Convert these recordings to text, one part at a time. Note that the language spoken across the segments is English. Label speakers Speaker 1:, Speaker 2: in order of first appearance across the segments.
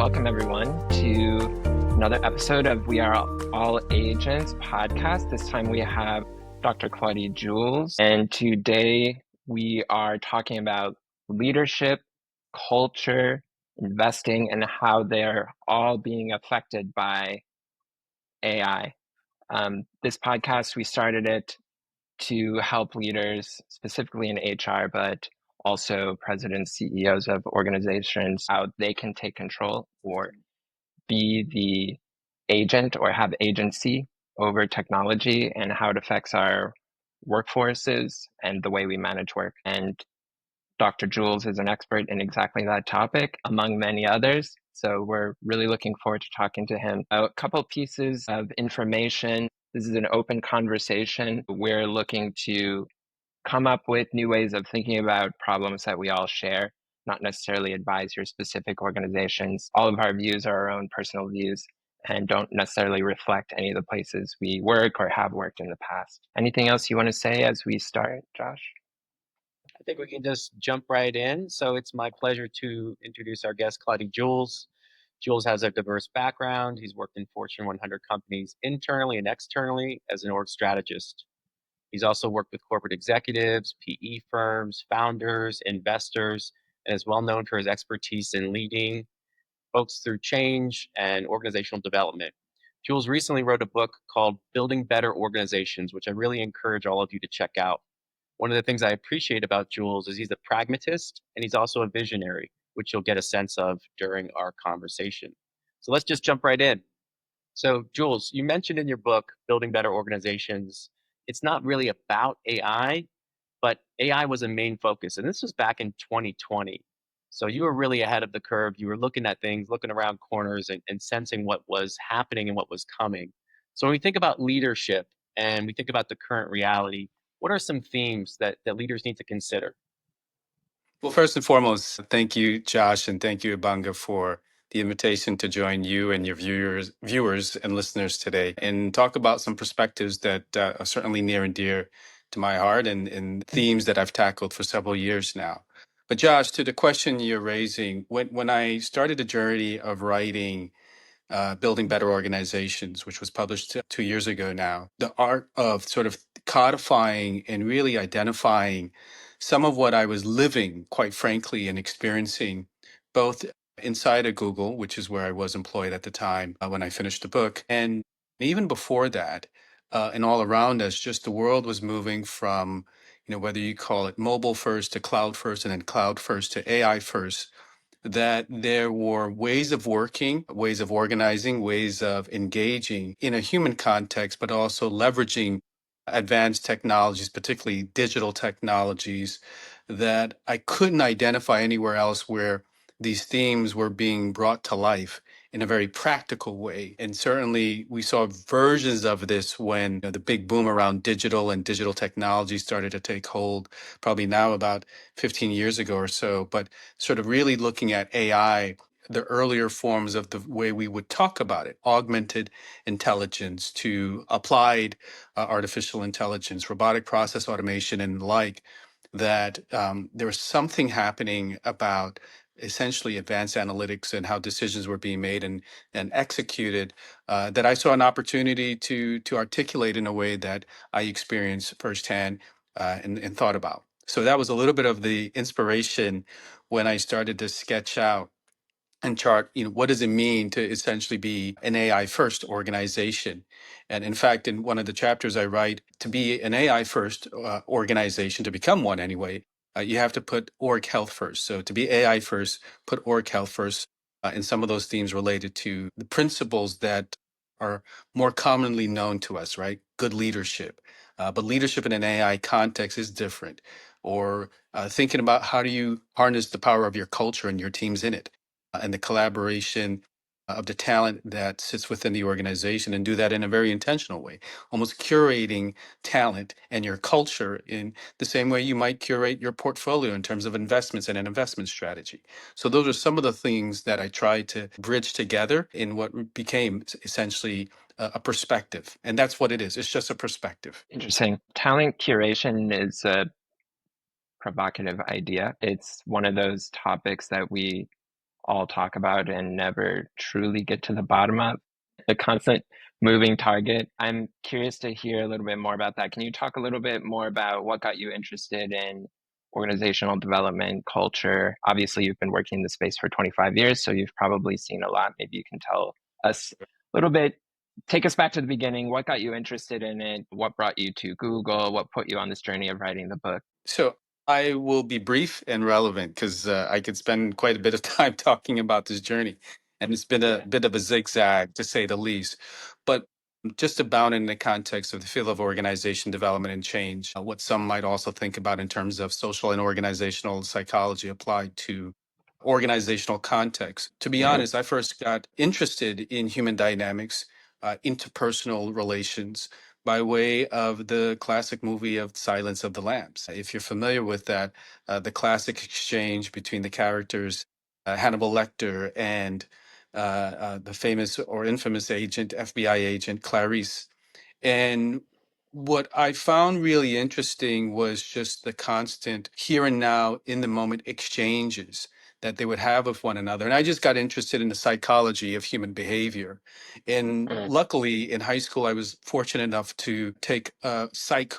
Speaker 1: Welcome everyone to another episode of We Are All Agents podcast. This time we have Dr. Claudy Jules, and today we are talking about leadership, culture, investing, and how they're all being affected by AI. This podcast, we started it to help leaders, specifically in HR, but also presidents, CEOs of organizations, how they can take control or be the agent or have agency over technology and how it affects our workforces and the way we manage work. And Dr. Jules is an expert in exactly that topic, among many others. So we're really looking forward to talking to him. A couple pieces of information. This is an open conversation. We're looking to come up with new ways of thinking about problems that we all share, not necessarily advise your specific organizations. All of our views are our own personal views and don't necessarily reflect any of the places we work or have worked in the past. Anything else you want to say as we start, Josh?
Speaker 2: I think we can just jump right in. So it's my pleasure to introduce our guest, Claudy Jules. Jules has a diverse background. He's worked in Fortune 100 companies internally and externally as an org strategist. He's also worked with corporate executives, PE firms, founders, investors, and is well known for his expertise in leading folks through change and organizational development. Jules recently wrote a book called Building Better Organizations, which I really encourage all of you to check out. One of the things I appreciate about Jules is he's a pragmatist and he's also a visionary, which you'll get a sense of during our conversation. So let's just jump right in. So Jules, you mentioned in your book, Building Better Organizations, it's not really about AI, but AI was a main focus. And this was back in 2020. So you were really ahead of the curve. You were looking at things, looking around corners and sensing what was happening and what was coming. So when we think about leadership and we think about the current reality, what are some themes that leaders need to consider?
Speaker 3: Well, first and foremost, thank you, Josh, and thank you, Ibanga, for the invitation to join you and your viewers and listeners today and talk about some perspectives that are certainly near and dear to my heart and themes that I've tackled for several years now. But Josh, to the question you're raising, when I started the journey of writing Building Better Organizations, which was published 2 years ago now, the art of sort of codifying and really identifying some of what I was living, quite frankly, and experiencing both inside of Google, which is where I was employed at the time when I finished the book, and even before that, and all around us, just the world was moving from, whether you call it mobile first to cloud first, and then cloud first to AI first, that there were ways of working, ways of organizing, ways of engaging in a human context, but also leveraging advanced technologies, particularly digital technologies, that I couldn't identify anywhere else where these themes were being brought to life in a very practical way. And certainly we saw versions of this when the big boom around digital and digital technology started to take hold, probably now about 15 years ago or so. But sort of really looking at AI, the earlier forms of the way we would talk about it, augmented intelligence to applied artificial intelligence, robotic process automation, and the like, that there was something happening about essentially advanced analytics and how decisions were being made and executed, that I saw an opportunity to articulate in a way that I experienced firsthand and thought about. So that was a little bit of the inspiration when I started to sketch out and chart, what does it mean to essentially be an AI first organization? And in fact, in one of the chapters I write, to be an AI first organization, to become one anyway, you have to put org health first. So to be AI first, put org health first. And some of those themes related to the principles that are more commonly known to us, right? Good leadership. But leadership in an AI context is different. Or thinking about how do you harness the power of your culture and your teams in it, and the collaboration of the talent that sits within the organization, and do that in a very intentional way, almost curating talent and your culture in the same way you might curate your portfolio in terms of investments and an investment strategy. So those are some of the things that I tried to bridge together in what became essentially a perspective. And that's what it is. It's just a perspective.
Speaker 1: Interesting. Talent curation is a provocative idea. It's one of those topics that we all talk about and never truly get to the bottom of, the constant moving target. I'm curious to hear a little bit more about that. Can you talk a little bit more about what got you interested in organizational development, culture? Obviously, you've been working in the space for 25 years, so you've probably seen a lot. Maybe you can tell us a little bit, take us back to the beginning. What got you interested in it? What brought you to Google? What put you on this journey of writing the book?
Speaker 3: So I will be brief and relevant because I could spend quite a bit of time talking about this journey. And it's been a bit of a zigzag, to say the least. But just about in the context of the field of organization development and change, what some might also think about in terms of social and organizational psychology applied to organizational context. To be honest, I first got interested in human dynamics, interpersonal relations, by way of the classic movie of Silence of the Lambs. If you're familiar with that, the classic exchange between the characters, Hannibal Lecter and the famous or infamous agent, FBI agent Clarice. And what I found really interesting was just the constant here and now, in the moment exchanges that they would have with one another. And I just got interested in the psychology of human behavior. And luckily, in high school, I was fortunate enough to take a Psych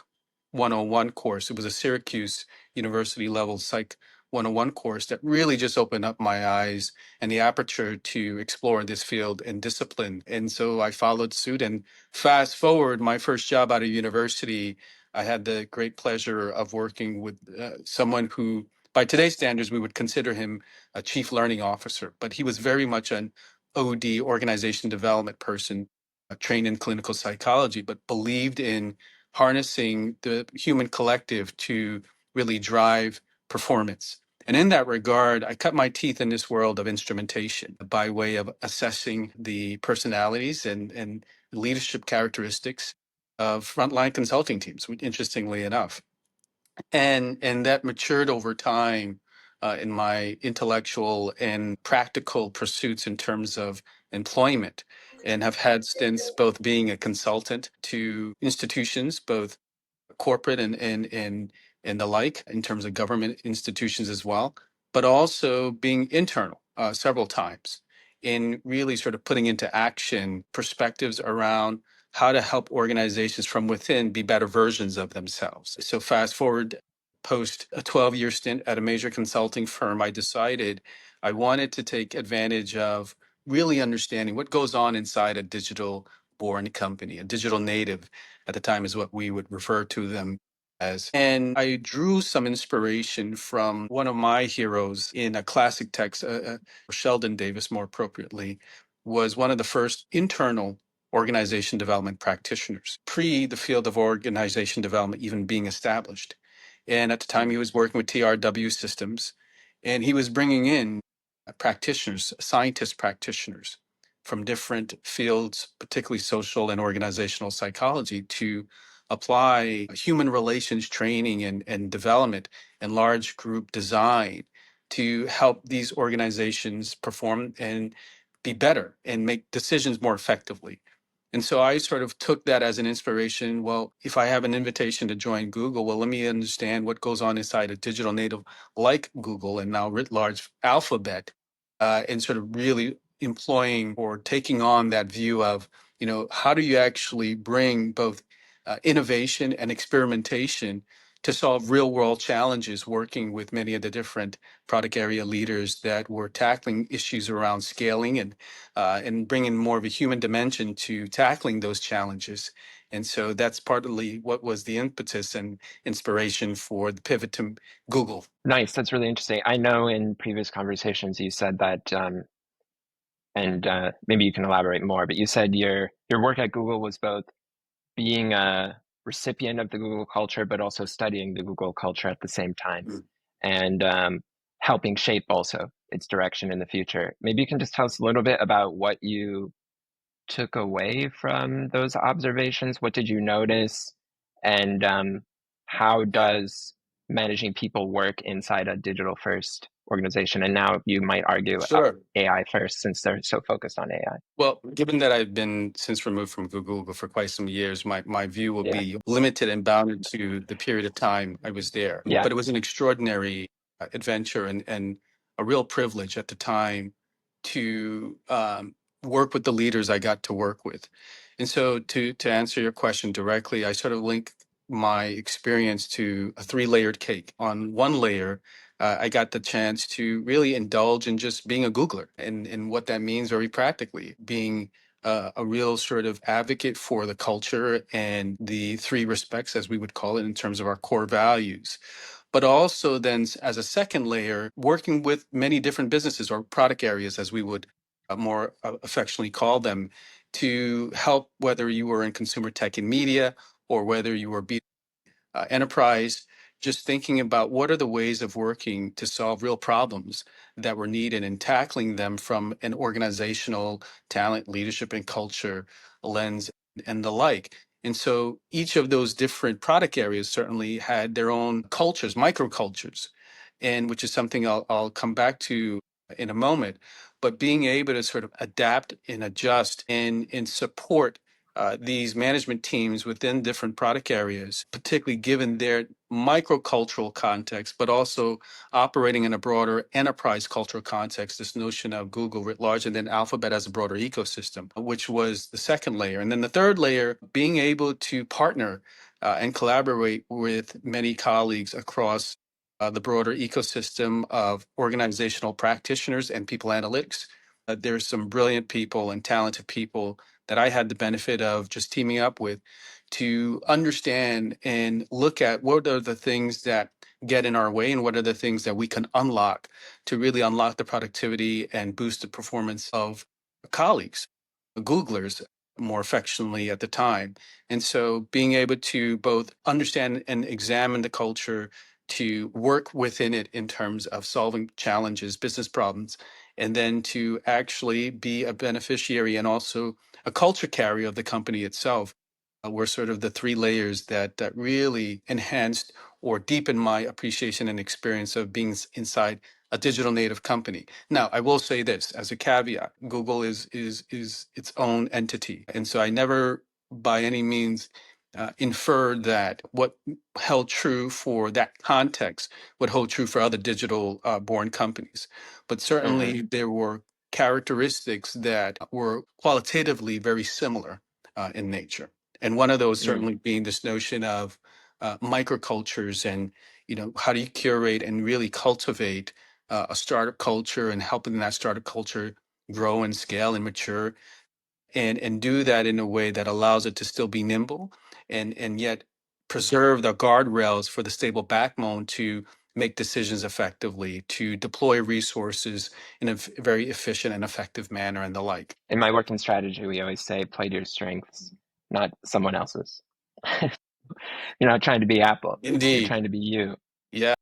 Speaker 3: 101 course. It was a Syracuse University level Psych 101 course that really just opened up my eyes and the aperture to explore this field and discipline. And so I followed suit. And fast forward, my first job out of university, I had the great pleasure of working with someone who, by today's standards, we would consider him a chief learning officer, but he was very much an OD, organization development person, trained in clinical psychology, but believed in harnessing the human collective to really drive performance. And in that regard, I cut my teeth in this world of instrumentation by way of assessing the personalities and leadership characteristics of frontline consulting teams, interestingly enough. And that matured over time in my intellectual and practical pursuits in terms of employment, and have had stints both being a consultant to institutions, both corporate and the like, in terms of government institutions as well, but also being internal several times in really sort of putting into action perspectives around how to help organizations from within be better versions of themselves. So fast forward, post a 12-year stint at a major consulting firm, I decided I wanted to take advantage of really understanding what goes on inside a digital born company. A digital native at the time is what we would refer to them as. And I drew some inspiration from one of my heroes in a classic text, Sheldon Davis, more appropriately, was one of the first internal organization development practitioners, pre the field of organization development even being established. And at the time, he was working with TRW systems, and he was bringing in practitioners, scientist practitioners from different fields, particularly social and organizational psychology, to apply human relations training and development and large group design to help these organizations perform and be better and make decisions more effectively. And so I sort of took that as an inspiration. Well, if I have an invitation to join Google, well, let me understand what goes on inside a digital native like Google and now writ large Alphabet, and sort of really employing or taking on that view of, how do you actually bring both innovation and experimentation to solve real world challenges, working with many of the different product area leaders that were tackling issues around scaling and bringing more of a human dimension to tackling those challenges. And so that's partly what was the impetus and inspiration for the pivot to Google.
Speaker 1: Nice. That's really interesting. I know in previous conversations you said that, and maybe you can elaborate more, but you said your work at Google was both being a recipient of the Google culture, but also studying the Google culture at the same time, and helping shape also its direction in the future. Maybe you can just tell us a little bit about what you took away from those observations. What did you notice? And how does managing people work inside a digital first organization? And now you might argue
Speaker 3: Sure.
Speaker 1: AI first, since they're so focused on AI.
Speaker 3: Well, given that I've been since removed from Google for quite some years, my view will
Speaker 1: Yeah.
Speaker 3: be limited and bounded to the period of time I was there.
Speaker 1: Yeah.
Speaker 3: But it was an extraordinary adventure and a real privilege at the time to work with the leaders I got to work with. And so to answer your question directly, I sort of link my experience to a three-layered cake. On one layer, I got the chance to really indulge in just being a Googler and what that means very practically, being a real sort of advocate for the culture and the three respects, as we would call it, in terms of our core values. But also then as a second layer, working with many different businesses or product areas, as we would more affectionately call them, to help whether you were in consumer tech and media or whether you were enterprise, just thinking about what are the ways of working to solve real problems that were needed and tackling them from an organizational talent, leadership, and culture lens and the like. And so each of those different product areas certainly had their own cultures, microcultures, and which is something I'll come back to in a moment. But being able to sort of adapt and adjust and support these management teams within different product areas, particularly given their microcultural context, but also operating in a broader enterprise cultural context, this notion of Google writ large and then Alphabet as a broader ecosystem, which was the second layer. And then the third layer, being able to partner and collaborate with many colleagues across the broader ecosystem of organizational practitioners and people analytics. There's some brilliant people and talented people that I had the benefit of just teaming up with to understand and look at what are the things that get in our way and what are the things that we can unlock to really unlock the productivity and boost the performance of colleagues, Googlers more affectionately at the time. And so being able to both understand and examine the culture, to work within it in terms of solving challenges, business problems, and then to actually be a beneficiary and also a culture carrier of the company itself were sort of the three layers that really enhanced or deepened my appreciation and experience of being inside a digital native company. Now, I will say this as a caveat: Google is its own entity, and so I never, by any means, inferred that what held true for that context would hold true for other digital born companies. But certainly there were characteristics that were qualitatively very similar in nature. And one of those certainly being this notion of microcultures and, how do you curate and really cultivate a startup culture and helping that startup culture grow and scale and mature and do that in a way that allows it to still be nimble and yet preserve the guardrails for the stable backbone to make decisions effectively, to deploy resources in a very efficient and effective manner and the like.
Speaker 1: In my work in strategy, we always say play to your strengths, not someone else's. You're not trying to be Apple. You're
Speaker 3: Indeed.
Speaker 1: trying to be you.
Speaker 3: Yeah,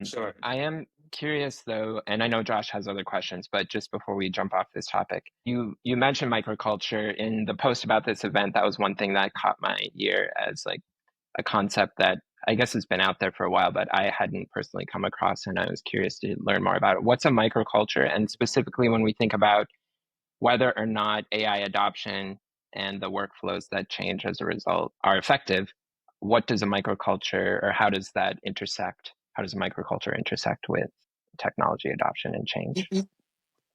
Speaker 3: sure.
Speaker 1: I am curious though, and I know Josh has other questions, but just before we jump off this topic, you mentioned microculture in the post about this event. That was one thing that caught my ear as like a concept that I guess has been out there for a while, but I hadn't personally come across, and I was curious to learn more about it. What's a microculture? And specifically when we think about whether or not AI adoption and the workflows that change as a result are effective, what does a microculture, or how does that intersect? How does a microculture intersect with technology adoption and change?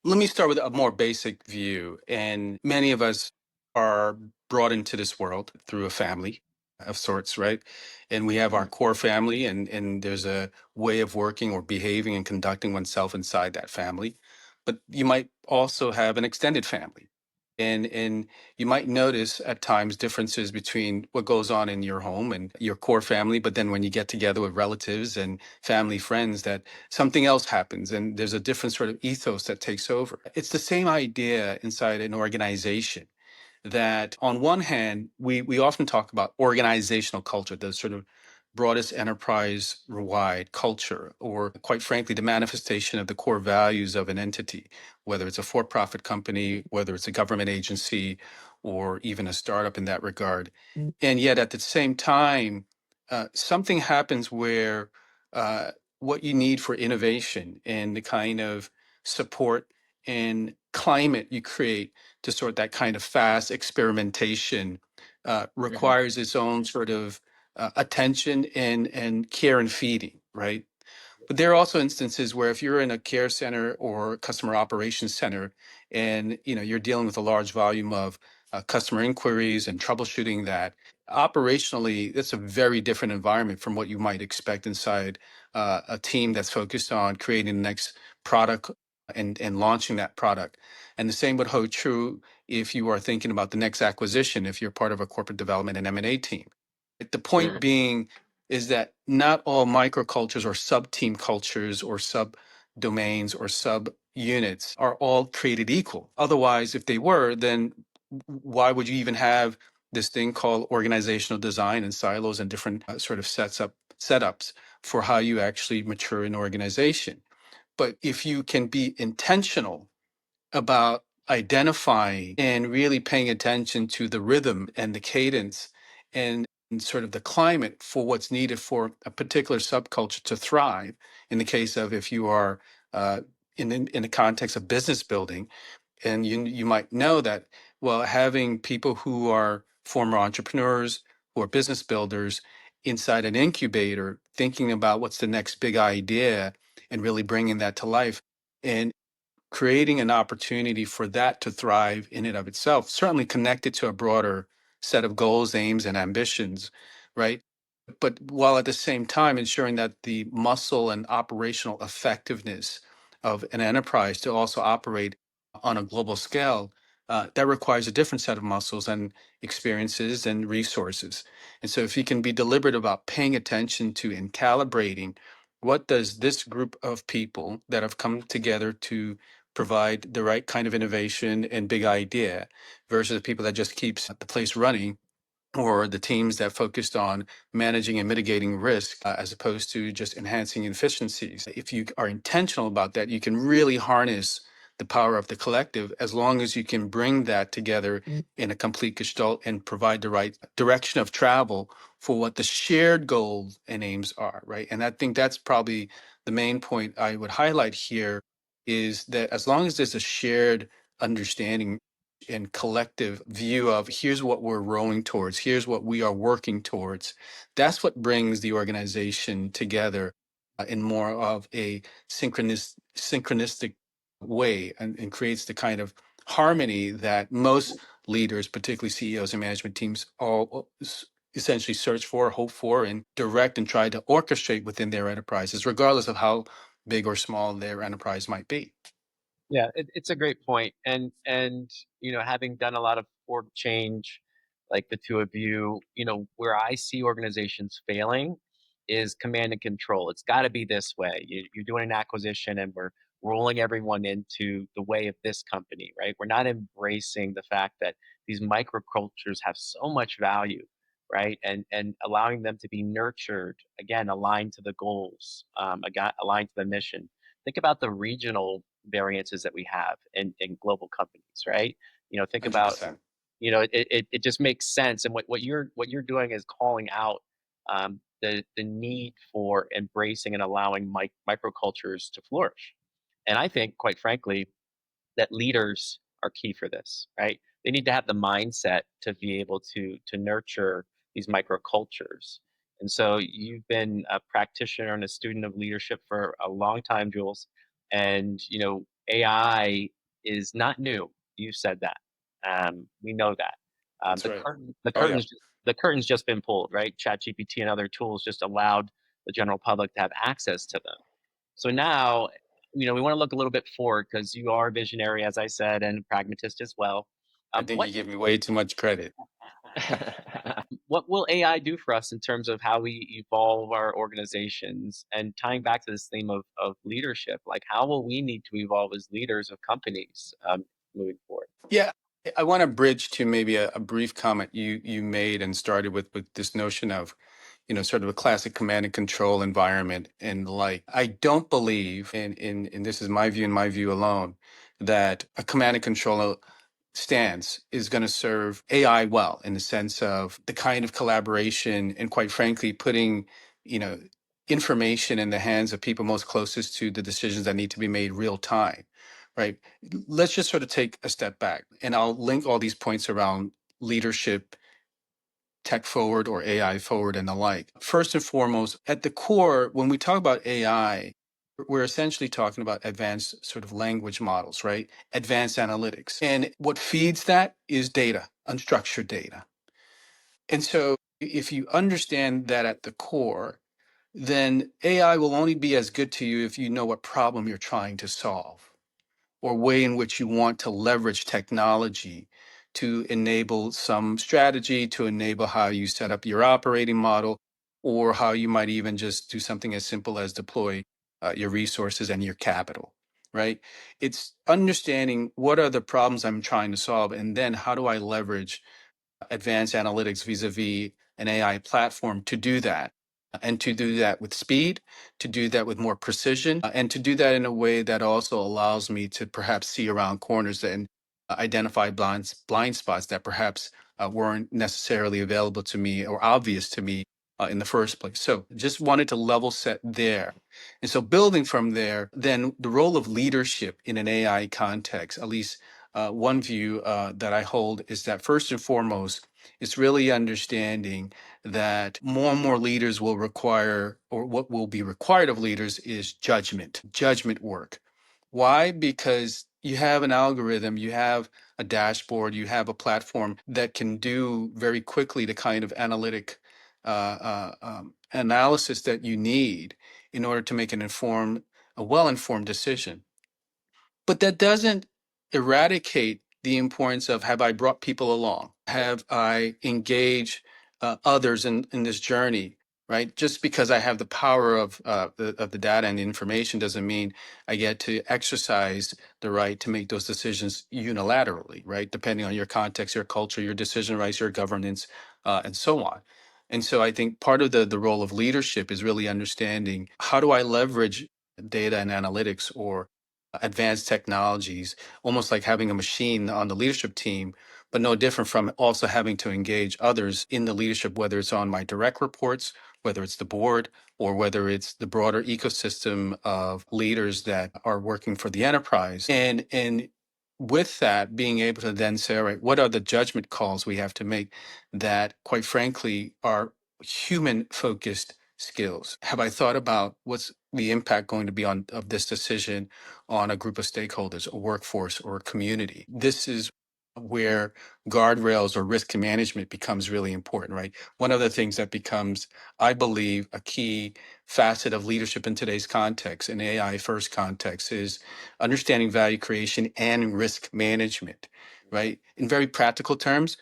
Speaker 3: Let me start with a more basic view. And many of us are brought into this world through a family of sorts, right? And we have our core family, and there's a way of working or behaving and conducting oneself inside that family. But you might also have an extended family. And you might notice at times differences between what goes on in your home and your core family, but then when you get together with relatives and family friends, that something else happens and there's a different sort of ethos that takes over. It's the same idea inside an organization that on one hand, we often talk about organizational culture, the sort of broadest enterprise-wide culture, or quite frankly, the manifestation of the core values of an entity, whether it's a for-profit company, whether it's a government agency, or even a startup in that regard. And yet at the same time, something happens where what you need for innovation and the kind of support and climate you create to sort that kind of fast experimentation requires its own sort of attention and care and feeding, right? But there are also instances where if you're in a care center or customer operations center and you're dealing with a large volume of customer inquiries and troubleshooting that, operationally, it's a very different environment from what you might expect inside a team that's focused on creating the next product and launching that product. And the same would hold true if you are thinking about the next acquisition, if you're part of a corporate development and M&A team. The point being is that not all microcultures or sub-team cultures or sub-domains or sub-units are all created equal. Otherwise, if they were, then why would you even have this thing called organizational design and silos and different sort of setups for how you actually mature an organization? But if you can be intentional about identifying and really paying attention to the rhythm and the cadence and sort of the climate for what's needed for a particular subculture to thrive. In the case of if you are in the context of business building, and you might know that, well, having people who are former entrepreneurs who are business builders inside an incubator thinking about what's the next big idea and really bringing that to life and creating an opportunity for that to thrive in and of itself, certainly connected to a broader set of goals, aims, and ambitions, right? But while at the same time ensuring that the muscle and operational effectiveness of an enterprise to also operate on a global scale, that requires a different set of muscles and experiences and resources. And so if you can be deliberate about paying attention to and calibrating what does this group of people that have come together to provide the right kind of innovation and big idea versus people that just keeps the place running, or the teams that focused on managing and mitigating risk as opposed to just enhancing efficiencies. If you are intentional about that, you can really harness the power of the collective as long as you can bring that together in a complete gestalt and provide the right direction of travel for what the shared goals and aims are, right? And I think that's probably the main point I would highlight here is that as long as there's a shared understanding and collective view of here's what we're rowing towards, here's what we are working towards. That's what brings the organization together in more of a synchronistic way and creates the kind of harmony that most leaders, particularly CEOs and management teams, all essentially search for, hope for, and direct and try to orchestrate within their enterprises, regardless of how big or small their enterprise might be.
Speaker 2: Yeah, it's a great point. And having done a lot of org change, like the two of you, where I see organizations failing is command and control. It's got to be this way. You're doing an acquisition and we're rolling everyone into the way of this company, right? We're not embracing the fact that these microcultures have so much value, right? And allowing them to be nurtured, again, aligned to the goals, aligned to the mission. Think about the regional variances that we have in global companies, right? Think about,
Speaker 3: 100%.
Speaker 2: it just makes sense. And what you're doing is calling out the need for embracing and allowing microcultures to flourish. And I think, quite frankly, that leaders are key for this, right? They need to have the mindset to be able to nurture these microcultures. And so you've been a practitioner and a student of leadership for a long time, Jules. And AI is not new. You said that. We know that.
Speaker 3: That's
Speaker 2: The
Speaker 3: right.
Speaker 2: curtain, the
Speaker 3: Oh, yeah.
Speaker 2: curtains, the curtain's just been pulled, right? ChatGPT and other tools just allowed the general public to have access to them. So now, we want to look a little bit forward because you are a visionary, as I said, and pragmatist as well.
Speaker 3: I think
Speaker 2: What
Speaker 3: you give me way too much credit.
Speaker 2: what will AI do for us in terms of how we evolve our organizations? And tying back to this theme of leadership, like how will we need to evolve as leaders of companies moving forward?
Speaker 3: Yeah, I want to bridge to maybe a brief comment you made and started with this notion of, sort of a classic command and control environment and the like. I don't believe, and this is my view and my view alone, that a command and control stance is going to serve AI well in the sense of the kind of collaboration and quite frankly, putting, you know, information in the hands of people most closest to the decisions that need to be made real time, right? Let's just sort of take a step back and I'll link all these points around leadership, tech forward or AI forward and the like. First and foremost, at the core, when we talk about AI, we're essentially talking about advanced sort of language models, right? Advanced analytics. And what feeds that is data, unstructured data. And so if you understand that at the core, then AI will only be as good to you if you know what problem you're trying to solve or way in which you want to leverage technology to enable some strategy, to enable how you set up your operating model, or how you might even just do something as simple as deploy your resources and your capital, right? It's understanding what are the problems I'm trying to solve, and then how do I leverage advanced analytics vis-a-vis an AI platform to do that, and to do that with speed, to do that with more precision, and to do that in a way that also allows me to perhaps see around corners and identify blind spots that perhaps weren't necessarily available to me or obvious to me in the first place. So just wanted to level set there. And so building from there, then the role of leadership in an AI context, at least one view that I hold is that first and foremost, it's really understanding that more and more leaders will require, or what will be required of leaders is judgment work. Why? Because you have an algorithm, you have a dashboard, you have a platform that can do very quickly the kind of analytic analysis that you need in order to make a well-informed decision. But that doesn't eradicate the importance of, have I brought people along? Have I engaged others in this journey? Right? Just because I have the power of the data and the information doesn't mean I get to exercise the right to make those decisions unilaterally, right? Depending on your context, your culture, your decision rights, your governance, and so on. And so I think part of the role of leadership is really understanding, how do I leverage data and analytics or advanced technologies, almost like having a machine on the leadership team, but no different from also having to engage others in the leadership, whether it's on my direct reports, whether it's the board, or whether it's the broader ecosystem of leaders that are working for the enterprise. And with that, being able to then say, all right, what are the judgment calls we have to make that, quite frankly, are human focused skills? Have I thought about what's the impact going to be on of this decision on a group of stakeholders, a workforce, or a community? This is where guardrails or risk management becomes really important, right? One of the things that becomes, I believe, a key facet of leadership in today's context, in AI first context, is understanding value creation and risk management, right? In very practical terms,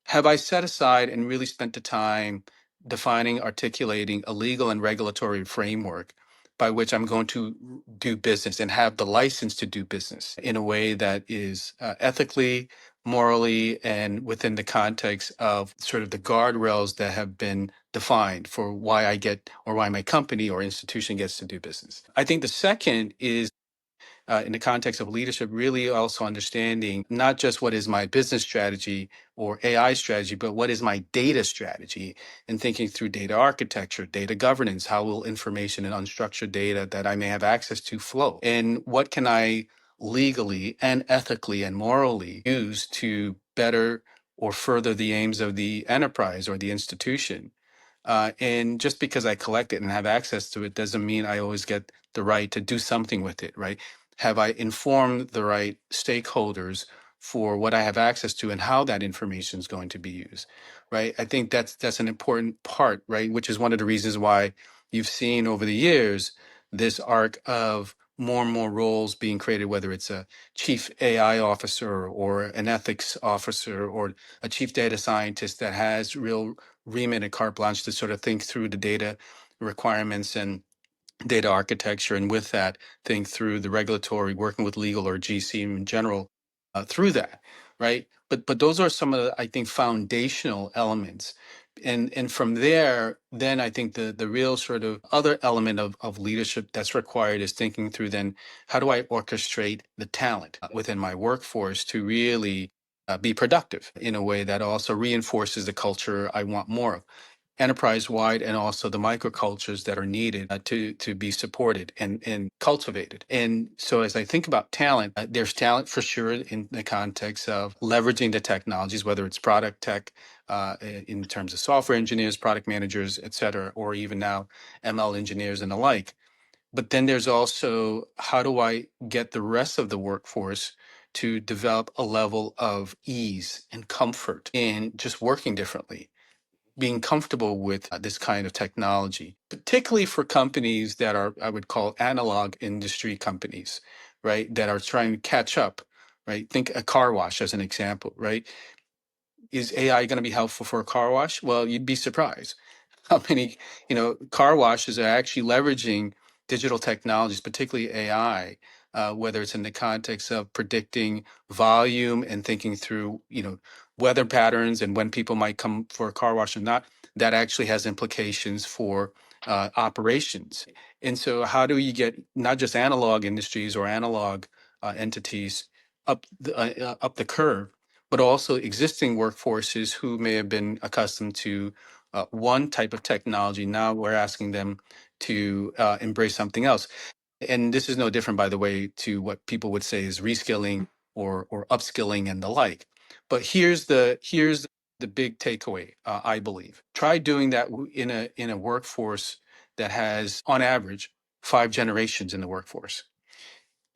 Speaker 3: have I set aside and really spent the time defining, articulating a legal and regulatory framework by which I'm going to do business and have the license to do business in a way that is ethically, morally, and within the context of sort of the guardrails that have been defined for why I get, or why my company or institution gets to do business? I think the second is, in the context of leadership, really also understanding not just what is my business strategy or AI strategy, but what is my data strategy, and thinking through data architecture, data governance, how will information and unstructured data that I may have access to flow? And what can I legally and ethically and morally use to better or further the aims of the enterprise or the institution? And just because I collect it and have access to it doesn't mean I always get the right to do something with it, right? Have I informed the right stakeholders for what I have access to and how that information is going to be used, right? I think that's an important part, right? Which is one of the reasons why you've seen over the years this arc of more and more roles being created, whether it's a chief AI officer or an ethics officer or a chief data scientist that has real remit and carte blanche to sort of think through the data requirements and data architecture, and with that, think through the regulatory, working with legal or GC in general through that, right? But those are some of the, I think, foundational elements. And from there, then I think the real sort of other element of leadership that's required is thinking through then, how do I orchestrate the talent within my workforce to really be productive in a way that also reinforces the culture I want more of, enterprise-wide, and also the microcultures that are needed to be supported and cultivated. And so as I think about talent, there's talent for sure in the context of leveraging the technologies, whether it's product tech, in terms of software engineers, product managers, et cetera, or even now ML engineers and the like. But then there's also, how do I get the rest of the workforce to develop a level of ease and comfort in just working differently, being comfortable with this kind of technology, particularly for companies that are, I would call analog industry companies, right? That are trying to catch up, right? Think a car wash as an example, right? Is AI going to be helpful for a car wash? Well, you'd be surprised how many, car washes are actually leveraging digital technologies, particularly AI, whether it's in the context of predicting volume and thinking through, weather patterns and when people might come for a car wash or not. That actually has implications for operations. And so, how do you get not just analog industries or analog entities up the curve, but also existing workforces who may have been accustomed to one type of technology. Now we're asking them to embrace something else. And this is no different, by the way, to what people would say is reskilling or upskilling and the like. But here's the big takeaway. I believe try doing that in a workforce that has, on average, 5 generations in the workforce,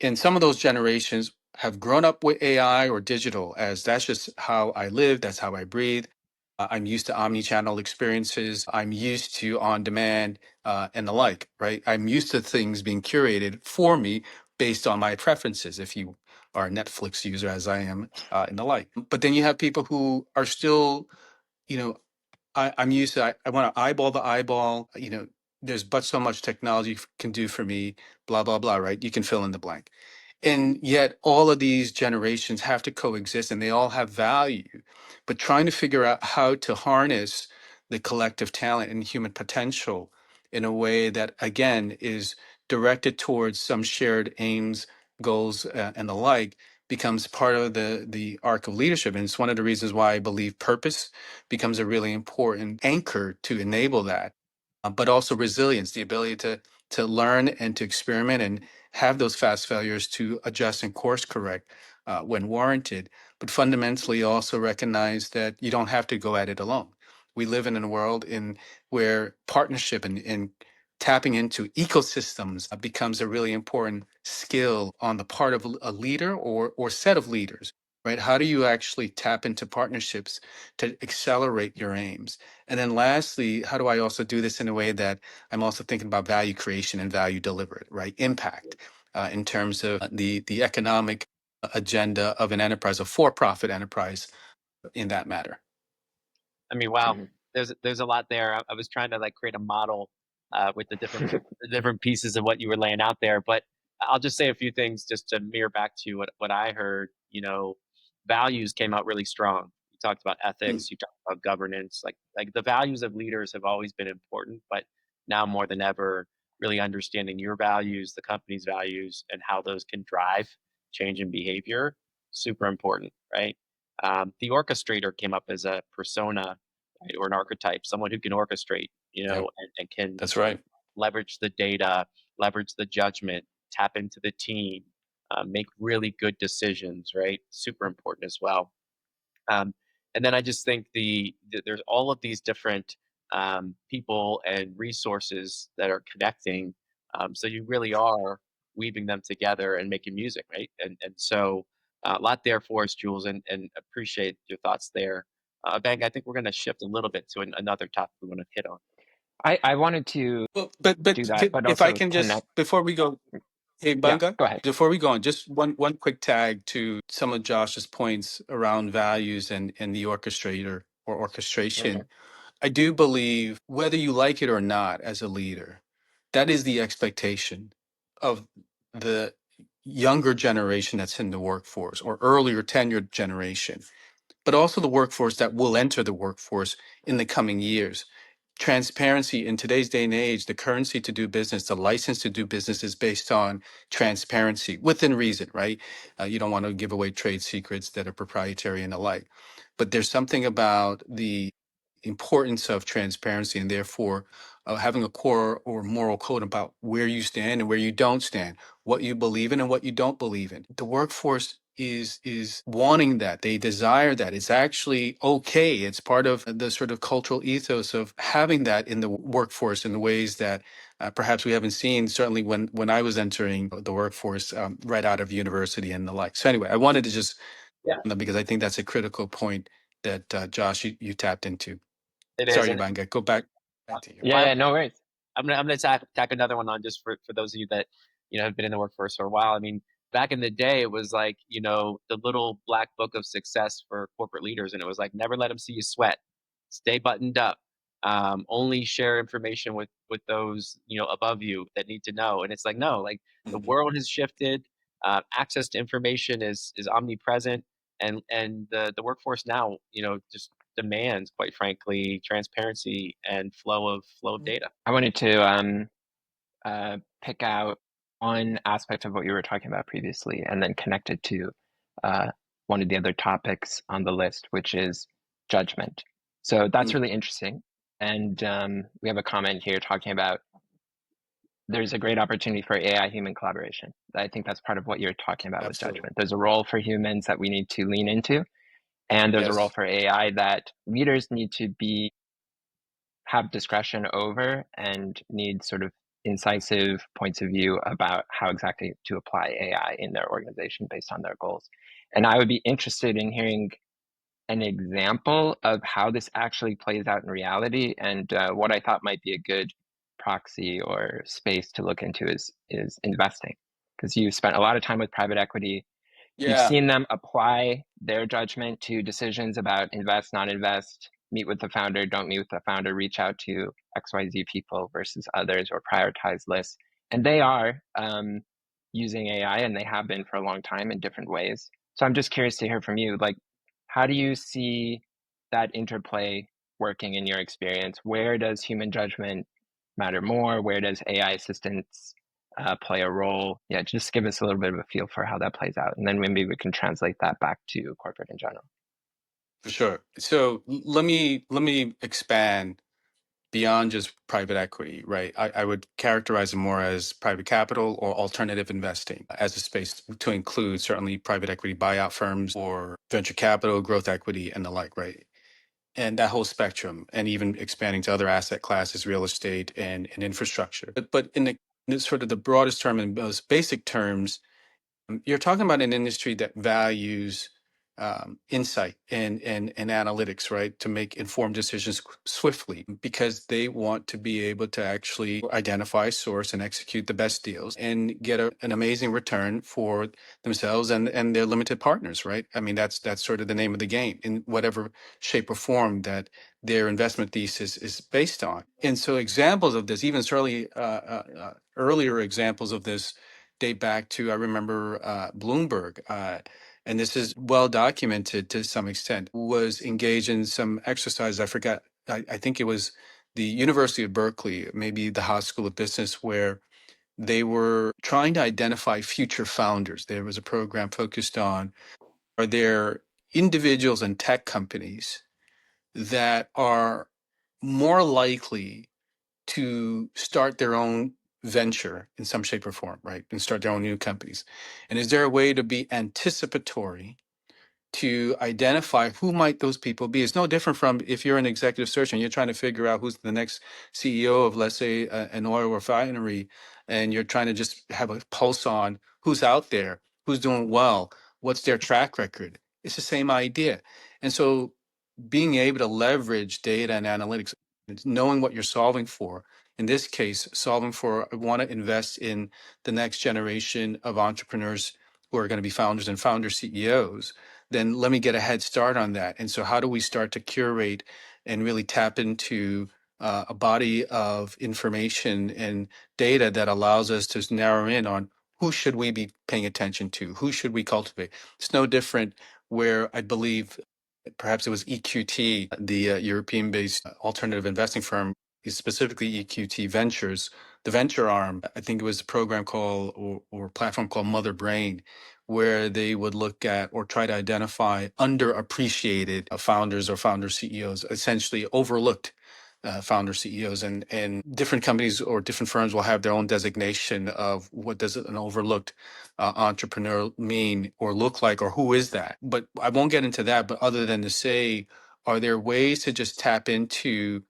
Speaker 3: and some of those generations have grown up with AI or digital, as that's just how I live, that's how I breathe. I'm used to omni-channel experiences. I'm used to on-demand and the like, right? I'm used to things being curated for me based on my preferences. If you are a Netflix user, as I am, and the like. But then you have people who are still, you know, I'm used to. I want to eyeball the eyeball. There's but so much technology can do for me. Blah blah blah. Right? You can fill in the blank. And yet, all of these generations have to coexist and they all have value. But trying to figure out how to harness the collective talent and human potential in a way that, again, is directed towards some shared aims, goals, and the like becomes part of the arc of leadership. And it's one of the reasons why I believe purpose becomes a really important anchor to enable that, but also resilience, the ability to learn and to experiment and have those fast failures to adjust and course correct when warranted, but fundamentally also recognize that you don't have to go at it alone. We live in a world where partnership and tapping into ecosystems becomes a really important skill on the part of a leader or set of leaders, right? How do you actually tap into partnerships to accelerate your aims? And then lastly, how do I also do this in a way that I'm also thinking about value creation and value delivered, right? Impact in terms of the economic agenda of an enterprise, a for-profit enterprise in that matter.
Speaker 2: I mean, wow,
Speaker 1: Mhm.
Speaker 2: there's a lot there. I was trying to like create a model with the different pieces of what you were laying out there, but I'll just say a few things just to mirror back to what I heard. Values came out really strong. You talked about
Speaker 3: Mm.
Speaker 2: ethics, you talked about governance, like the values of leaders have always been important, but now more than ever, really understanding your values, the company's values, and how those can drive change in behavior, super important, right? The orchestrator came up as a persona, right, or an archetype, someone who can orchestrate,
Speaker 3: Yeah,
Speaker 2: and can
Speaker 3: that's right.
Speaker 2: leverage the data, leverage the judgment, tap into the team, make really good decisions, right? Super important as well. Um, and then I just think there's all of these different people and resources that are connecting. So you really are weaving them together and making music, right? And so a lot there for us, Jules, and appreciate your thoughts there. Bang, I think we're going to shift a little bit to another topic we want to hit on.
Speaker 1: I wanted to
Speaker 3: Well, but
Speaker 1: do that, but
Speaker 3: if I
Speaker 1: also
Speaker 3: can just,
Speaker 1: connect.
Speaker 3: before we go, hey,
Speaker 1: Yeah,
Speaker 3: Bunga,
Speaker 1: go ahead.
Speaker 3: before we go on, just one quick tag to some of Josh's points around values and the orchestrator or orchestration. I do believe, whether you like it or not as a leader, that is the expectation of the younger generation that's in the workforce or earlier tenured generation, but also the workforce that will enter the workforce in the coming years. Transparency in today's day and age, the currency to do business, the license to do business is based on transparency within reason, right? You don't want to give away trade secrets that are proprietary and the like. But there's something about the importance of transparency and therefore having a core or moral code about where you stand and where you don't stand, what you believe in and what you don't believe in. The workforce is wanting that. They desire that. It's actually okay. It's part of the sort of cultural ethos of having that in the workforce in the ways that perhaps we haven't seen, certainly when I was entering the workforce right out of university and the like. So anyway, I wanted to just,
Speaker 2: Yeah,
Speaker 3: because I think that's a critical point that Josh, you tapped into.
Speaker 2: it is.
Speaker 3: Sorry,
Speaker 2: And
Speaker 3: Banga, go back to you.
Speaker 1: Yeah,
Speaker 2: my
Speaker 1: yeah, no worries.
Speaker 2: I'm gonna tack another one on just for those of you that have been in the workforce for a while. I mean, back in the day, it was like the little black book of success for corporate leaders, and it was like never let them see you sweat, stay buttoned up, only share information with those above you that need to know. And it's like no, like the
Speaker 3: Mhm.
Speaker 2: world has shifted. Access to information is omnipresent, and the workforce now just demands, quite frankly, transparency and flow of data.
Speaker 1: I wanted to pick out one aspect of what you were talking about previously and then connect it to uh, one of the other topics on the list, which is judgment. So that's
Speaker 3: Mm,
Speaker 1: really interesting. And we have a comment here talking about there's a great opportunity for AI human collaboration. I think that's part of what you're talking about with
Speaker 3: absolutely.
Speaker 1: judgment. There's a role for humans that we need to lean into, and there's a role
Speaker 3: Yes,
Speaker 1: for AI that leaders need to have discretion over and need sort of incisive points of view about how exactly to apply AI in their organization based on their goals. And I would be interested in hearing an example of how this actually plays out in reality. And what I thought might be a good proxy or space to look into is investing, because you spent a lot of time with private equity. You've
Speaker 3: yeah.
Speaker 1: seen them apply their judgment to decisions about invest, not invest, meet with the founder, don't meet with the founder, reach out to XYZ people versus others, or prioritize lists. And they are using AI, and they have been for a long time in different ways. So I'm just curious to hear from you, like, how do you see that interplay working in your experience? Where does human judgment matter more? Where does AI assistance play a role? Yeah, just give us a little bit of a feel for how that plays out, and then maybe we can translate that back to corporate in general.
Speaker 3: For sure. So let me expand beyond just private equity, right? I would characterize it more as private capital or alternative investing as a space to include certainly private equity buyout firms or venture capital, growth equity, and the like, right? And that whole spectrum, and even expanding to other asset classes, real estate and infrastructure. But in sort of the broadest term and most basic terms, you're talking about an industry that values insight and analytics, right, to make informed decisions swiftly because they want to be able to actually identify, source, and execute the best deals and get an amazing return for themselves and their limited partners, right? I mean, that's sort of the name of the game in whatever shape or form that their investment thesis is based on. And so, examples of this, even certainly earlier examples of this date back to, I remember Bloomberg, and this is well documented to some extent, was engaged in some exercise. I forgot, I think it was the University of Berkeley, maybe the Haas School of Business, where they were trying to identify future founders. There was a program focused on, are there individuals and tech companies that are more likely to start their own venture in some shape or form, right? And start their own new companies. And is there a way to be anticipatory to identify who might those people be? It's no different from if you're an executive search and you're trying to figure out who's the next CEO of, let's say, an oil refinery, and you're trying to just have a pulse on who's out there, who's doing well, what's their track record. It's the same idea. And so being able to leverage data and analytics, knowing what you're solving for. In this case, solving for, I want to invest in the next generation of entrepreneurs who are going to be founders and founder CEOs. Then let me get a head start on that. And so, how do we start to curate and really tap into a body of information and data that allows us to narrow in on who should we be paying attention to, who should we cultivate? It's no different where I believe perhaps it was EQT, the European-based alternative investing firm, is specifically EQT Ventures, the venture arm. I think it was a program called or platform called Mother Brain, where they would look at or try to identify underappreciated founders or founder CEOs, essentially overlooked founder CEOs, and different companies or different firms will have their own designation of what does an overlooked entrepreneur mean or look like, or who is that. But I won't get into that. But other than to say, are there ways to just tap into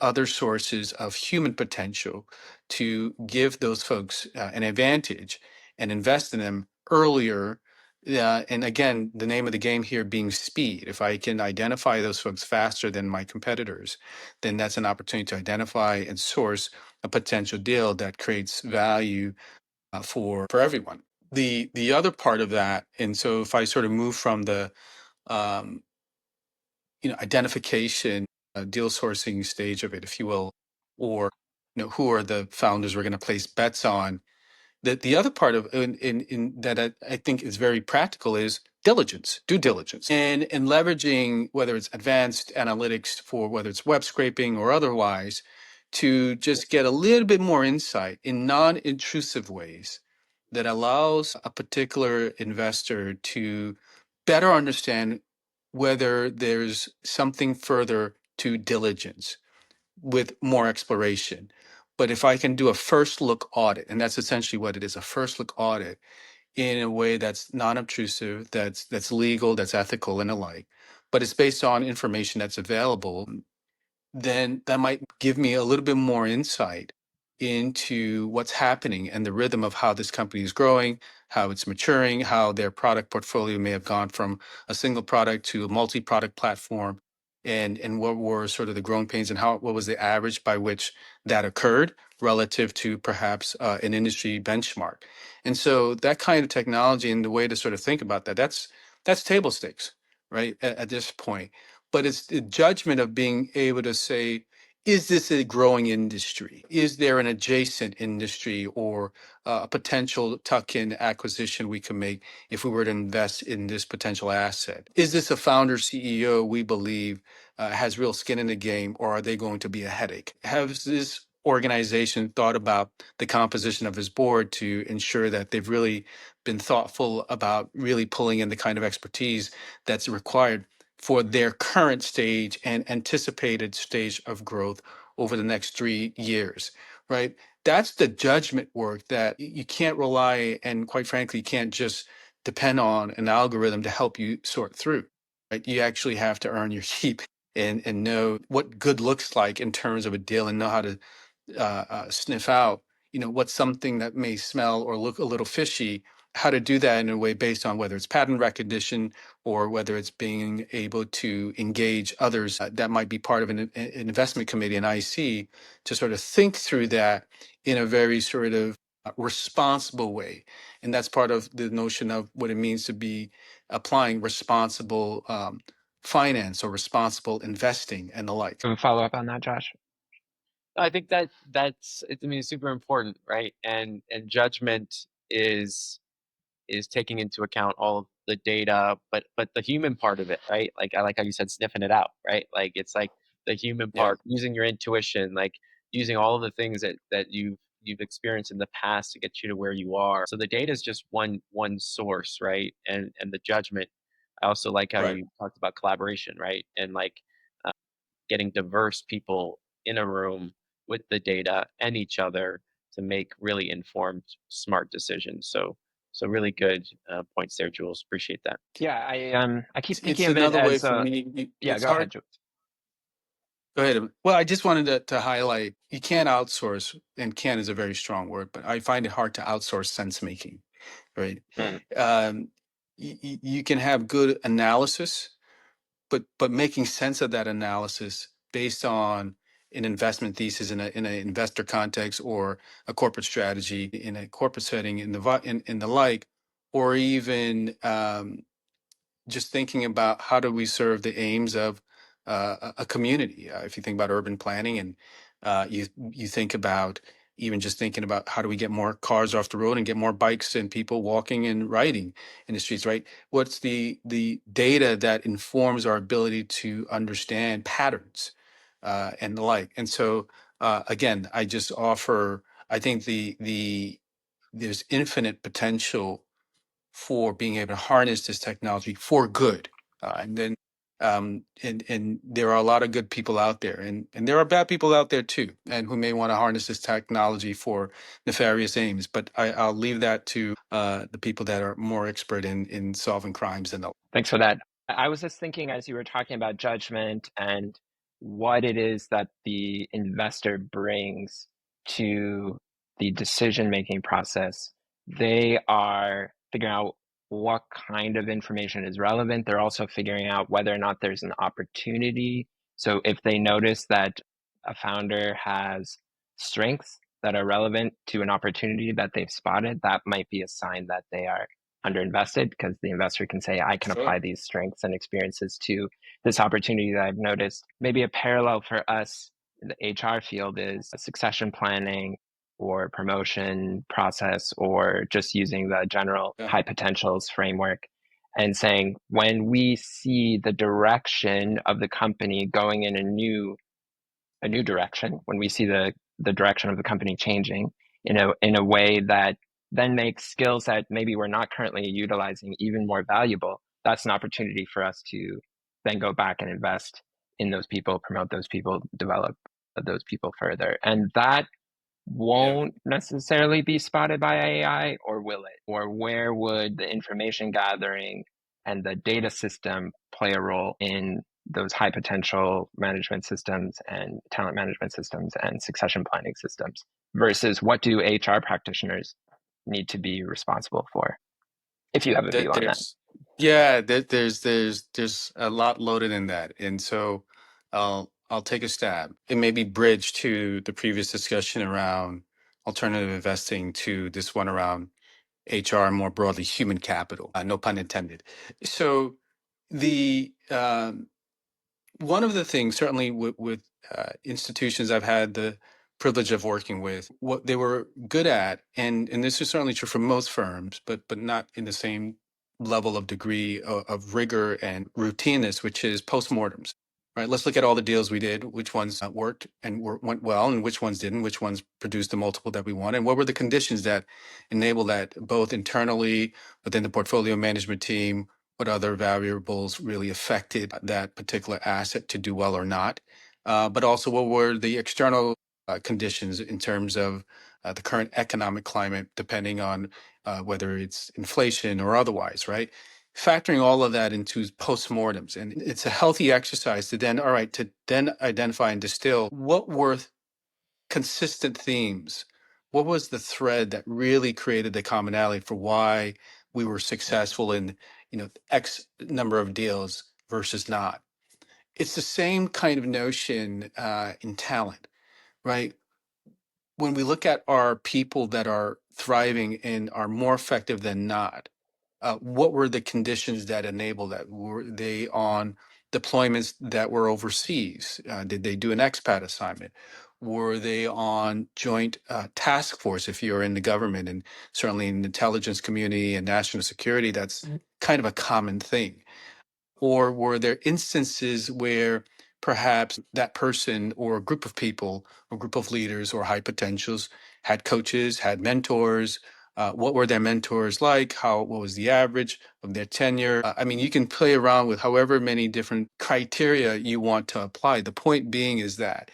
Speaker 3: other sources of human potential to give those folks an advantage and invest in them earlier. And again, the name of the game here being speed. If I can identify those folks faster than my competitors, then that's an opportunity to identify and source a potential deal that creates value for everyone. The other part of that, and so if I sort of move from the um, identification, deal sourcing stage of it, if you will, or who are the founders we're going to place bets on. The other part of in that I think is very practical is diligence, due diligence, and leveraging whether it's advanced analytics for whether it's web scraping or otherwise, to just get a little bit more insight in non-intrusive ways that allows a particular investor to better understand whether there's something further to diligence with more exploration. But if I can do a first look audit, and that's essentially what it is, a first look audit in a way that's non-obtrusive, that's legal, that's ethical and alike, but it's based on information that's available, then that might give me a little bit more insight into what's happening and the rhythm of how this company is growing, how it's maturing, how their product portfolio may have gone from a single product to a multi-product platform, and what were sort of the growing pains and what was the average by which that occurred relative to perhaps an industry benchmark. And so that kind of technology and the way to sort of think about that, that's table stakes, right, at this point. But it's the judgment of being able to say, is this a growing industry? Is there an adjacent industry or a potential tuck-in acquisition we can make if we were to invest in this potential asset? Is this a founder CEO we believe has real skin in the game, or are they going to be a headache? Has this organization thought about the composition of his board to ensure that they've really been thoughtful about really pulling in the kind of expertise that's required for their current stage and anticipated stage of growth over the next 3 years, right? That's the judgment work that you can't rely, and quite frankly, you can't just depend on an algorithm to help you sort through, right? You actually have to earn your keep and know what good looks like in terms of a deal and know how to sniff out, what's something that may smell or look a little fishy, how to do that in a way based on whether it's pattern recognition or whether it's being able to engage others that might be part of an investment committee, an IC, to sort of think through that in a very sort of responsible way. And that's part of the notion of what it means to be applying responsible finance or responsible investing and the like.
Speaker 1: Follow up on that, Josh?
Speaker 2: I think that's I mean, it's super important, right? And judgment is taking into account all of the data, but the human part of it, right? Like I like how you said sniffing it out, right? Like it's like the human
Speaker 3: Yeah.
Speaker 2: part, using your intuition, like using all of the things that you've experienced in the past to get you to where you are. So the data is just one source, right? And the judgment. I also like how
Speaker 3: Right.
Speaker 2: you talked about collaboration, right? And like uh, getting diverse people in a room with the data and each other to make really informed, smart decisions. So really good points there, Jules. Appreciate that.
Speaker 1: Yeah, I keep
Speaker 3: It's
Speaker 1: thinking of it
Speaker 3: another way
Speaker 1: as
Speaker 3: for me.
Speaker 1: yeah,
Speaker 3: It's
Speaker 1: go ahead,
Speaker 3: hard.
Speaker 1: Jules.
Speaker 3: Go ahead. Well, I just wanted to highlight you can't outsource, and can is a very strong word, but I find it hard to outsource sense making, right?
Speaker 1: Mm.
Speaker 3: You can have good analysis, but making sense of that analysis based on an investment thesis in an investor context or a corporate strategy in a corporate setting in the like, or even just thinking about how do we serve the aims of a community. If you think about urban planning, and you think about even just thinking about how do we get more cars off the road and get more bikes and people walking and riding in the streets, right? What's the data that informs our ability to understand patterns and the like? And so again, I just offer. I think there's infinite potential for being able to harness this technology for good. And then and there are a lot of good people out there, and there are bad people out there too, and who may want to harness this technology for nefarious aims. But I'll leave that to the people that are more expert in solving crimes and the.
Speaker 1: Thanks for that. I was just thinking as you were talking about judgment and what it is that the investor brings to the decision-making process. They are figuring out what kind of information is relevant. They're also figuring out whether or not there's an opportunity. So if they notice that a founder has strengths that are relevant to an opportunity that they've spotted, that might be a sign that they are underinvested, because the investor can say, I can apply these strengths and experiences to this opportunity that I've noticed. Maybe a parallel for us in the HR field is succession planning or promotion process, or just using the general high potentials framework and saying, when we see the direction of the company going in a new direction, when we see the direction of the company changing in a way that then makes skills that maybe we're not currently utilizing even more valuable, that's an opportunity for us to then go back and invest in those people, promote those people, develop those people further. And that won't necessarily be spotted by AI, or will it? Or where would the information gathering and the data system play a role in those high potential management systems and talent management systems and succession planning systems, versus what do HR practitioners need to be responsible for? If you have a view on that.
Speaker 3: There's a lot loaded in that, and so I'll take a stab. It may be bridge to the previous discussion around alternative investing to this one around HR, more broadly human capital. No pun intended. So the one of the things, certainly with institutions I've had the privilege of working with, what they were good at, and this is certainly true for most firms, but not in the same level of degree of rigor and routineness, which is postmortems. Right. Let's look at all the deals we did. Which ones worked and went well, and which ones didn't. Which ones produced the multiple that we want, and what were the conditions that enabled that, both internally within the portfolio management team, what other variables really affected that particular asset to do well or not, but also what were the external conditions in terms of the current economic climate, depending on whether it's inflation or otherwise, right? Factoring all of that into postmortems. And it's a healthy exercise to then, all right, to then identify and distill what were consistent themes. What was the thread that really created the commonality for why we were successful in, X number of deals versus not? It's the same kind of notion in talent, right? When we look at our people that are thriving and are more effective than not, what were the conditions that enabled that? Were they on deployments that were overseas? Did they do an expat assignment? Were they on joint task force? If you're in the government, and certainly in the intelligence community and national security, that's kind of a common thing. Or were there instances where perhaps that person or a group of people or group of leaders or high potentials had coaches, had mentors? What were their mentors like? What was the average of their tenure? I mean, you can play around with however many different criteria you want to apply. The point being is that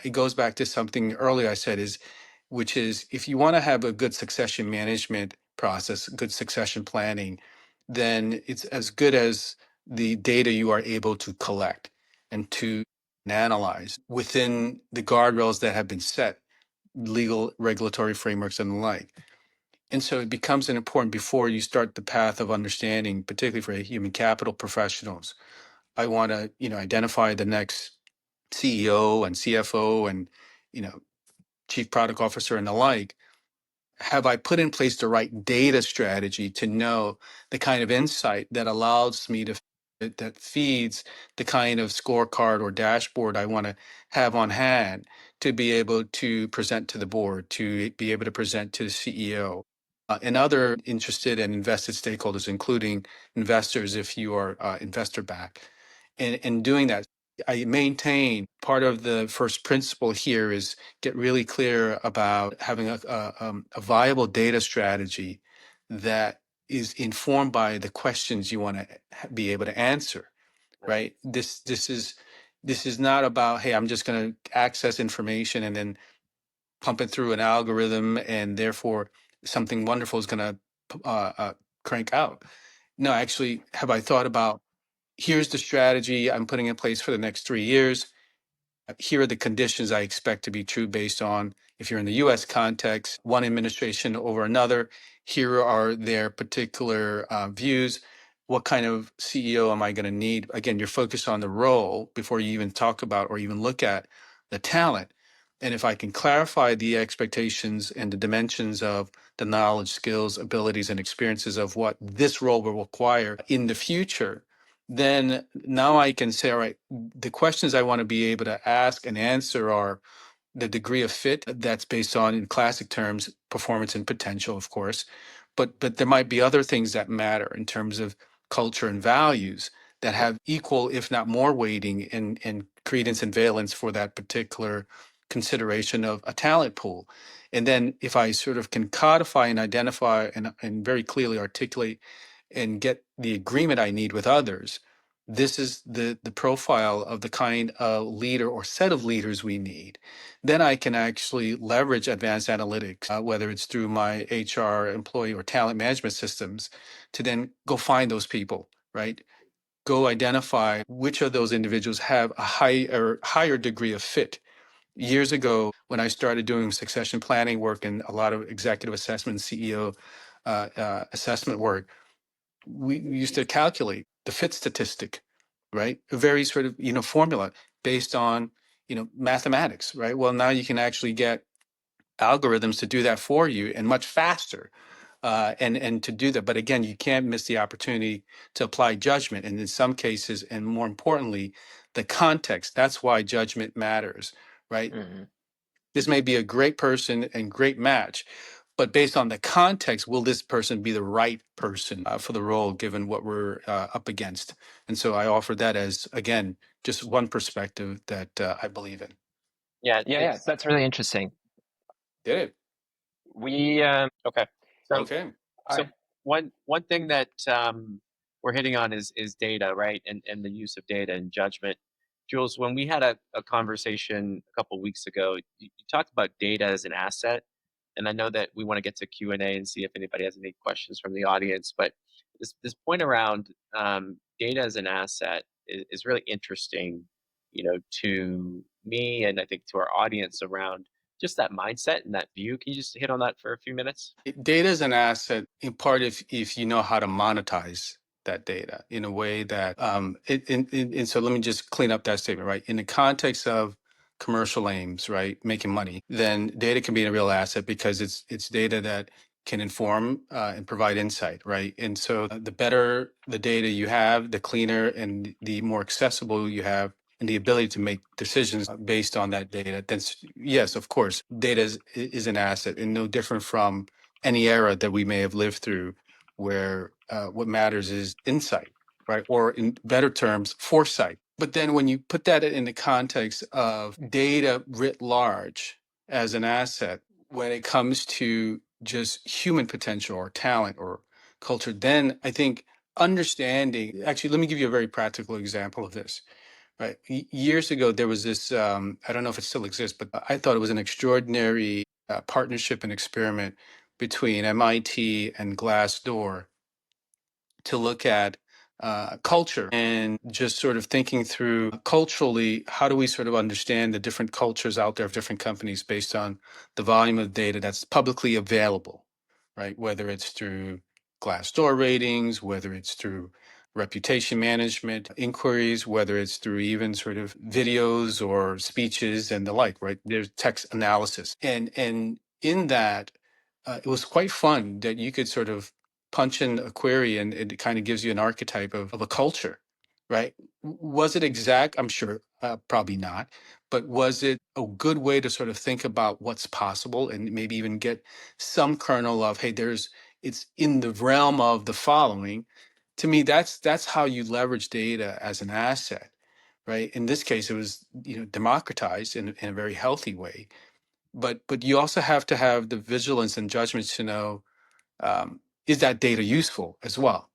Speaker 3: it goes back to something earlier I said, which is, if you want to have a good succession management process, good succession planning, then it's as good as the data you are able to collect and to analyze within the guardrails that have been set, legal, regulatory frameworks, and the like. And so it becomes an important, before you start the path of understanding, particularly for human capital professionals. I want to, identify the next CEO and CFO and, chief product officer and the like. Have I put in place the right data strategy to know the kind of insight that allows me to, that feeds the kind of scorecard or dashboard I want to have on hand to be able to present to the board, to be able to present to the CEO and other interested and invested stakeholders, including investors if you are investor backed. And doing that, I maintain part of the first principle here is get really clear about having a viable data strategy that is informed by the questions you want to be able to answer, right? This is not about, hey, I'm just going to access information and then pump it through an algorithm and therefore something wonderful is going to crank out. No, actually, have I thought about, here's the strategy I'm putting in place for the next 3 years. Here are the conditions I expect to be true based on, if you're in the US context, one administration over another. Here are their particular views. What kind of CEO am I going to need? Again, you're focused on the role before you even talk about or even look at the talent. And if I can clarify the expectations and the dimensions of the knowledge, skills, abilities, and experiences of what this role will require in the future, then now I can say, all right, the questions I want to be able to ask and answer are the degree of fit that's based on, in classic terms, performance and potential, of course. But there might be other things that matter in terms of culture and values that have equal, if not more, weighting and credence and valence for that particular consideration of a talent pool. And then if I sort of can codify and identify and very clearly articulate and get the agreement I need with others, this is the profile of the kind of leader or set of leaders we need. Then I can actually leverage advanced analytics, whether it's through my HR, employee, or talent management systems, to then go find those people, right? Go identify which of those individuals have a higher degree of fit. Years ago, when I started doing succession planning work and a lot of executive assessment, CEO assessment work, we used to calculate the fit statistic, right? A very sort of, formula based on, mathematics, right? Well, now you can actually get algorithms to do that for you and much faster. And to do that. But again, you can't miss the opportunity to apply judgment. And in some cases, and more importantly, the context. That's why judgment matters, right?
Speaker 1: Hmm.
Speaker 3: This may be a great person and great match, but based on the context, will this person be the right person for the role given what we're up against? And so I offer that as, again, just one perspective that I believe in.
Speaker 2: Yeah,
Speaker 1: Yeah,
Speaker 2: it's
Speaker 1: that's really interesting.
Speaker 3: Did it?
Speaker 1: We
Speaker 2: okay. So
Speaker 3: Okay.
Speaker 2: so
Speaker 1: I
Speaker 2: one thing that we're hitting on is data, right? And the use of data and judgment. Jules, when we had a conversation a couple weeks ago, you talked about data as an asset, and I know that we want to get to Q&A and see if anybody has any questions from the audience. But this point around data as an asset is really interesting, to me, and I think to our audience, around just that mindset and that view. Can you just hit on that for a few minutes?
Speaker 3: Data is an asset in part if you know how to monetize that data in a way that and so let me just clean up that statement, right? In the context of commercial aims, right, making money, then data can be a real asset because it's data that can inform and provide insight, right? And so the better the data you have, the cleaner and the more accessible you have and the ability to make decisions based on that data, then yes, of course, data is an asset and no different from any era that we may have lived through where what matters is insight, right? Or in better terms, foresight. But then when you put that in the context of data writ large as an asset, when it comes to just human potential or talent or culture, then I think understanding, actually, let me give you a very practical example of this. Right. Years ago, there was this, I don't know if it still exists, but I thought it was an extraordinary partnership and experiment between MIT and Glassdoor to look at culture and just sort of thinking through culturally, how do we sort of understand the different cultures out there of different companies based on the volume of data that's publicly available, right? Whether it's through Glassdoor ratings, whether it's through reputation management inquiries, whether it's through even sort of videos or speeches and the like, right? There's text analysis. And in that, it was quite fun that you could sort of punch in a query and it kind of gives you an archetype of a culture, right? Was it exact? I'm sure, probably not. But was it a good way to sort of think about what's possible and maybe even get some kernel of, hey, it's in the realm of the following. To me, that's how you leverage data as an asset, right? In this case, it was democratized in a very healthy way. But you also have to have the vigilance and judgment to know, is that data useful as well,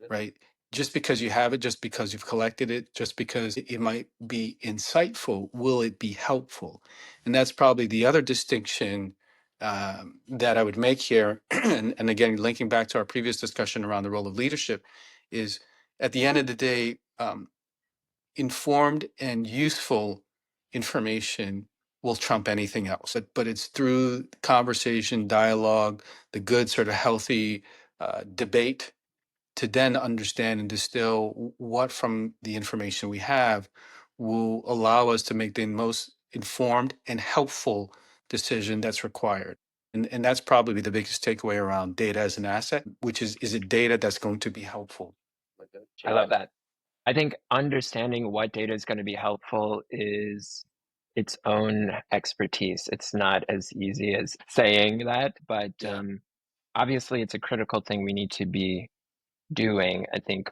Speaker 3: right? Just because you have it, just because you've collected it, just because it might be insightful, will it be helpful? And that's probably the other distinction that I would make here. And again, linking back to our previous discussion around the role of leadership, is at the end of the day, informed and useful information will trump anything else. But it's through conversation, dialogue, the good sort of healthy debate to then understand and distill what from the information we have will allow us to make the most informed and helpful decision that's required. And that's probably the biggest takeaway around data as an asset, which is it data that's going to be helpful?
Speaker 1: I love that. I think understanding what data is going to be helpful is its own expertise. It's not as easy as saying that, but obviously it's a critical thing we need to be doing. I think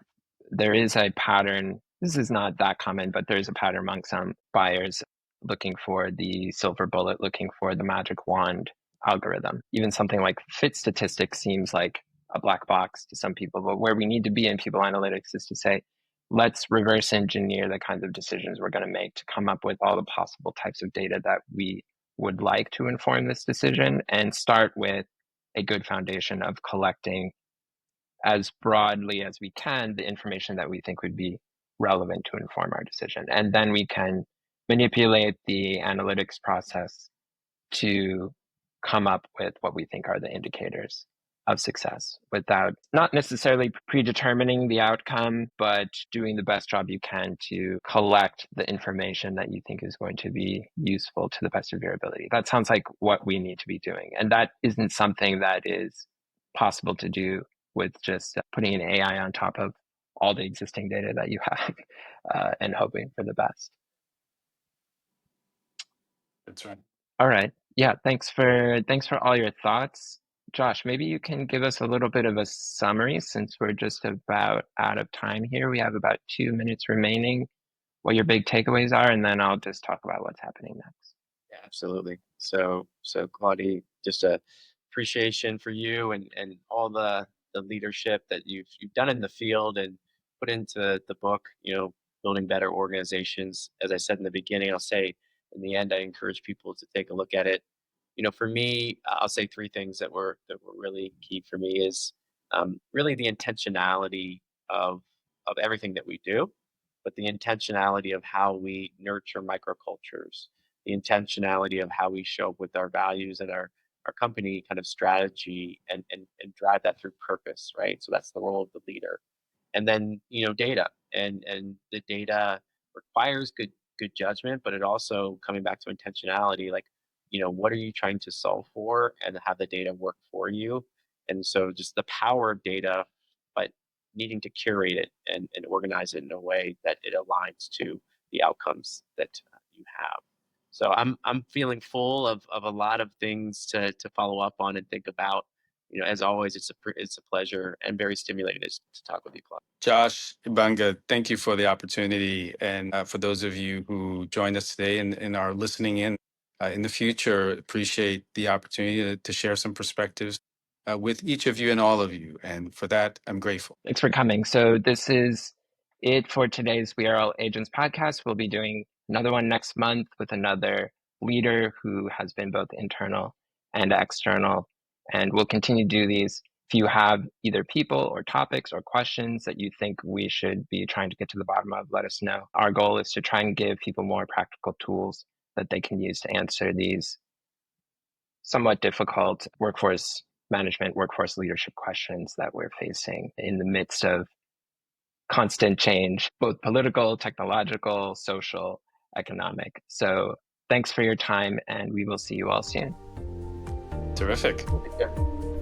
Speaker 1: there is a pattern. This is not that common, but there's a pattern among some buyers looking for the silver bullet, looking for the magic wand algorithm. Even something like fit statistics seems like a black box to some people, but where we need to be in people analytics is to say, let's reverse engineer the kinds of decisions we're going to make to come up with all the possible types of data that we would like to inform this decision, and start with a good foundation of collecting as broadly as we can the information that we think would be relevant to inform our decision. And then we can manipulate the analytics process to come up with what we think are the indicators of success without not necessarily predetermining the outcome, but doing the best job you can to collect the information that you think is going to be useful to the best of your ability. That sounds like what we need to be doing. And that isn't something that is possible to do with just putting an AI on top of all the existing data that you have and hoping for the best.
Speaker 3: That's right.
Speaker 1: All right. Yeah, thanks for all your thoughts. Josh, maybe you can give us a little bit of a summary since we're just about out of time here. We have about 2 minutes remaining, what your big takeaways are, and then I'll just talk about what's happening next.
Speaker 2: Yeah, absolutely. So Claudy, just a appreciation for you and all the leadership that you've done in the field and put into the book, building better organizations. As I said in the beginning, I'll say in the end, I encourage people to take a look at it. For me, I'll say three things that were really key for me is really the intentionality of everything that we do, but the intentionality of how we nurture microcultures, the intentionality of how we show up with our values and our company kind of strategy and drive that through purpose, right? So that's the role of the leader. And then, data and the data requires good judgment, but it also coming back to intentionality, like, what are you trying to solve for and have the data work for you? And so just the power of data, but needing to curate it and organize it in a way that it aligns to the outcomes that you have. So I'm feeling full of a lot of things to follow up on and think about. As always, it's a pleasure and very stimulating to talk with you, Claude.
Speaker 3: Josh, Ibanga, thank you for the opportunity. And for those of you who joined us today and are listening in the future, appreciate the opportunity to share some perspectives with each of you and all of you. And for that, I'm grateful.
Speaker 1: Thanks for coming. So this is it for today's We Are All Agents podcast. We'll be doing another one next month with another leader who has been both internal and external. And we'll continue to do these. If you have either people or topics or questions that you think we should be trying to get to the bottom of, let us know. Our goal is to try and give people more practical tools that they can use to answer these somewhat difficult workforce management, workforce leadership questions that we're facing in the midst of constant change, both political, technological, social, economic. So thanks for your time, and we will see you all soon.
Speaker 3: Terrific.
Speaker 2: Take care.